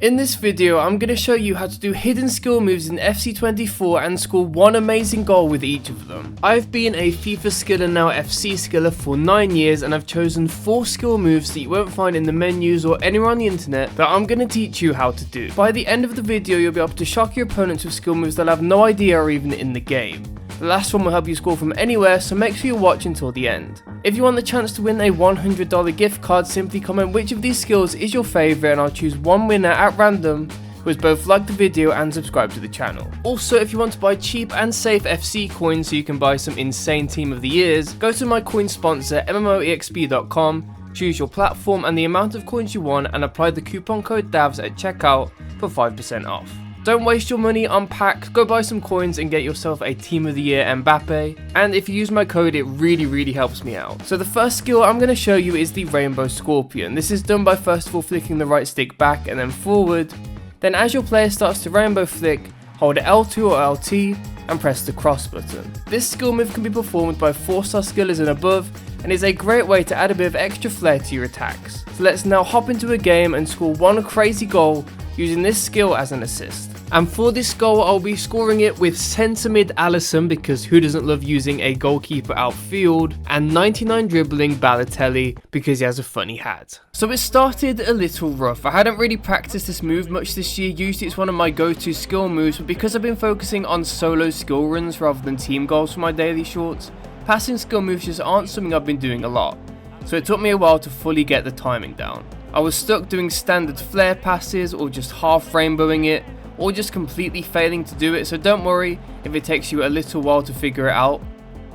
In this video, I'm going to show you how to do hidden skill moves in FC24 and score one amazing goal with each of them. I've been a FIFA skiller, now FC skiller, for 9 years, and I've chosen 4 skill moves that you won't find in the menus or anywhere on the internet that I'm going to teach you how to do. By the end of the video, you'll be able to shock your opponents with skill moves they'll have no idea are even in the game. The last one will help you score from anywhere, so make sure you watch until the end. If you want the chance to win a $100 gift card, simply comment which of these skills is your favourite and I'll choose one winner at random who has both liked the video and subscribed to the channel. Also, if you want to buy cheap and safe FC coins so you can buy some insane team of the years, go to my coin sponsor MMOEXP.com, choose your platform and the amount of coins you want and apply the coupon code DAVS at checkout for 5% off. Don't waste your money on packs, go buy some coins and get yourself a Team of the Year Mbappe, and if you use my code it really helps me out. So the first skill I'm going to show you is the Rainbow Scorpion. This is done by first of all flicking the right stick back and then forward, then as your player starts to rainbow flick, hold L2 or LT and press the cross button. This skill move can be performed by 4-star skillers and above, and is a great way to add a bit of extra flair to your attacks. So let's now hop into a game and score one crazy goal using this skill as an assist. And for this goal, I'll be scoring it with centre mid Alisson, because who doesn't love using a goalkeeper outfield, and 99 dribbling Balotelli because he has a funny hat. So it started a little rough. I hadn't really practiced this move much this year. Usually it's one of my go-to skill moves, but because I've been focusing on solo skill runs rather than team goals for my daily shorts, passing skill moves just aren't something I've been doing a lot. So it took me a while to fully get the timing down. I was stuck doing standard flare passes or just half rainbowing it, or just completely failing to do it, so don't worry if it takes you a little while to figure it out.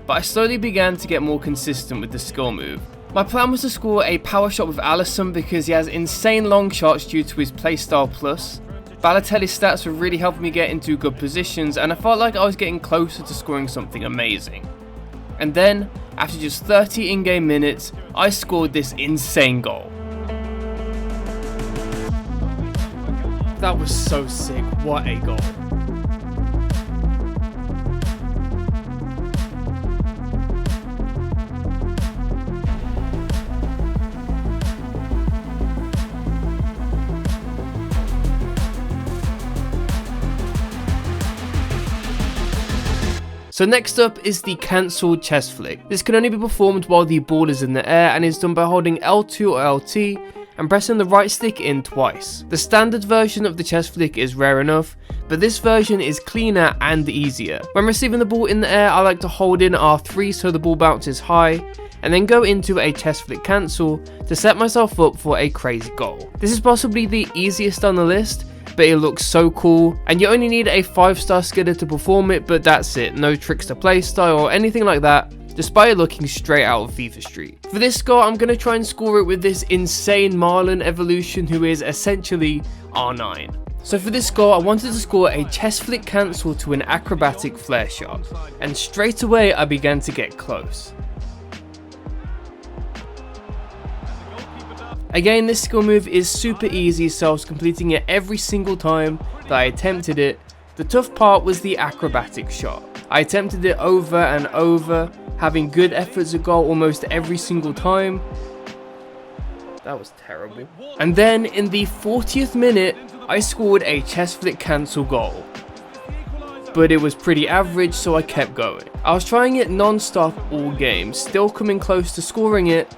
But I slowly began to get more consistent with the skill move. My plan was to score a power shot with Alisson because he has insane long shots due to his playstyle plus. Balotelli's stats were really helping me get into good positions, and I felt like I was getting closer to scoring something amazing. And then, after just 30 in-game minutes, I scored this insane goal. That was so sick, what a goal. So next up is the cancelled chest flick. This can only be performed while the ball is in the air and is done by holding L2 or LT and pressing the right stick in twice. The standard version of the chest flick is rare enough, but this version is cleaner and easier. When receiving the ball in the air, I like to hold in R3 so the ball bounces high, and then go into a chest flick cancel to set myself up for a crazy goal. This is possibly the easiest on the list, but it looks so cool, and you only need a 5-star skiller to perform it, but that's it, no tricks to playstyle or anything like that, despite it looking straight out of FIFA Street. For this goal, I'm going to try and score it with this insane Marlon evolution who is essentially R9. So for this goal, I wanted to score a chest flick cancel to an acrobatic flare shot, and straight away I began to get close. Again, this skill move is super easy, so I was completing it every single time that I attempted it. The tough part was the acrobatic shot. I attempted it over and over, having good efforts at goal almost every single time. That was terrible. And then in the 40th minute, I scored a chest flick cancel goal. But it was pretty average, so I kept going. I was trying it non-stop all game, still coming close to scoring it.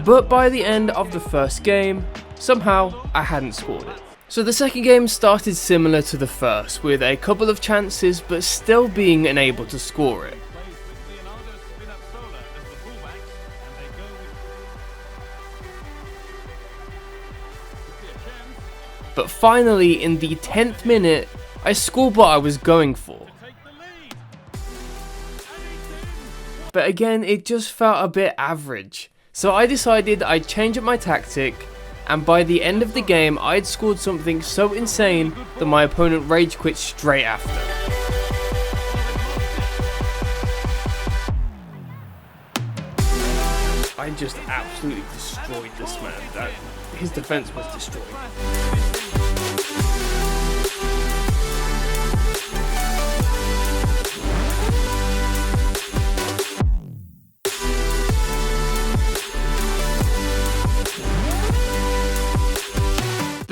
But by the end of the first game, somehow I hadn't scored it. So the second game started similar to the first, with a couple of chances but still being unable to score it. But finally, in the 10th minute, I scored what I was going for. But again, it just felt a bit average. So I decided I'd change up my tactic, and by the end of the game I'd scored something so insane that my opponent rage quit straight after. I just absolutely destroyed this man. His defense was destroyed.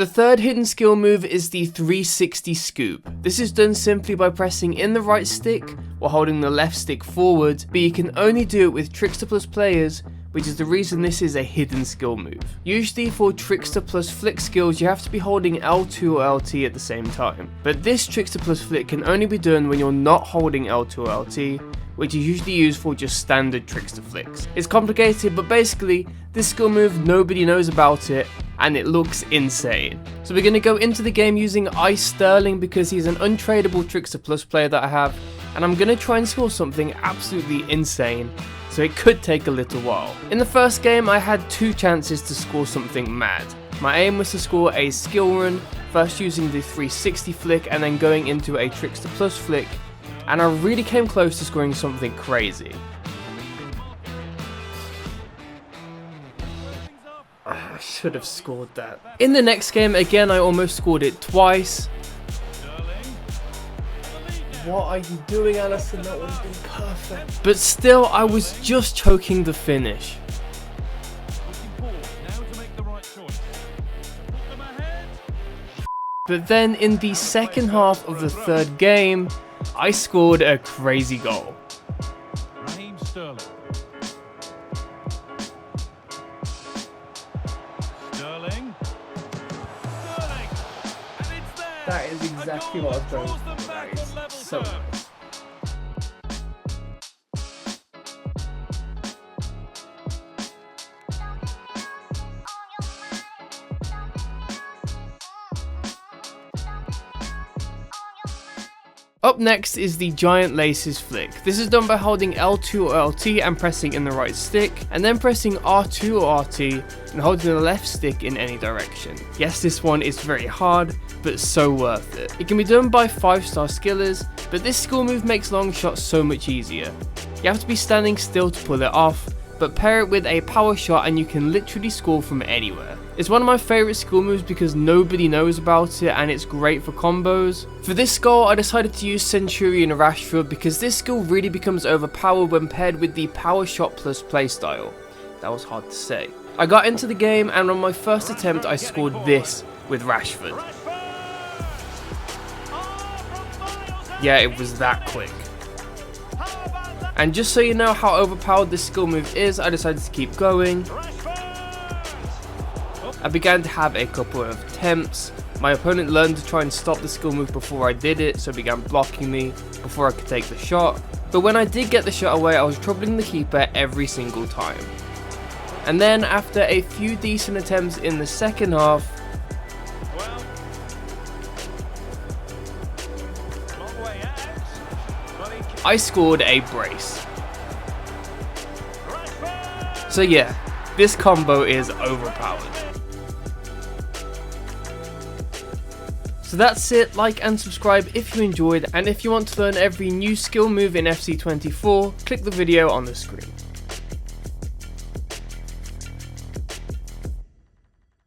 The third hidden skill move is the 360 scoop. This is done simply by pressing in the right stick while holding the left stick forward, but you can only do it with Trickster Plus players, which is the reason this is a hidden skill move. Usually for Trickster Plus flick skills you have to be holding L2 or LT at the same time, but this Trickster Plus flick can only be done when you're not holding L2 or LT, which is usually used for just standard Trickster flicks. It's complicated, but basically this skill move nobody knows about it and it looks insane. So we're going to go into the game using Ice Sterling because he's an untradeable Trickster Plus player that I have, and I'm going to try and score something absolutely insane, so it could take a little while. In the first game I had 2 chances to score something mad. My aim was to score a skill run, first using the 360 flick and then going into a Trickster Plus flick, and I really came close to scoring something crazy. I should have scored that. In the next game again I almost scored it twice. What are you doing, Allison? That would have been perfect. But still, I was just choking the finish. But then in the second half of the third game, I scored a crazy goal. Raheem Sterling. Sterling. And it's there. That is exactly what I was going for. That is so nice. Up next is the Giant Laces flick. This is done by holding L2 or LT and pressing in the right stick, and then pressing R2 or RT and holding the left stick in any direction. Yes, this one is very hard, but so worth it. It can be done by 5-star skillers, but this skill move makes long shots so much easier. You have to be standing still to pull it off, but pair it with a power shot and you can literally score from anywhere. It's one of my favourite skill moves because nobody knows about it and it's great for combos. For this goal I decided to use Centurion Rashford because this skill really becomes overpowered when paired with the power shot plus playstyle. That was hard to say. I got into the game and on my first attempt I scored this with Rashford. Yeah, it was that quick. And just so you know how overpowered this skill move is, I decided to keep going. I began to have a couple of attempts. My opponent learned to try and stop the skill move before I did it, so began blocking me before I could take the shot. But when I did get the shot away, I was troubling the keeper every single time. And then after a few decent attempts in the second half, I scored a brace. So yeah, this combo is overpowered. So that's it, like and subscribe if you enjoyed, and if you want to learn every new skill move in FC24, click the video on the screen.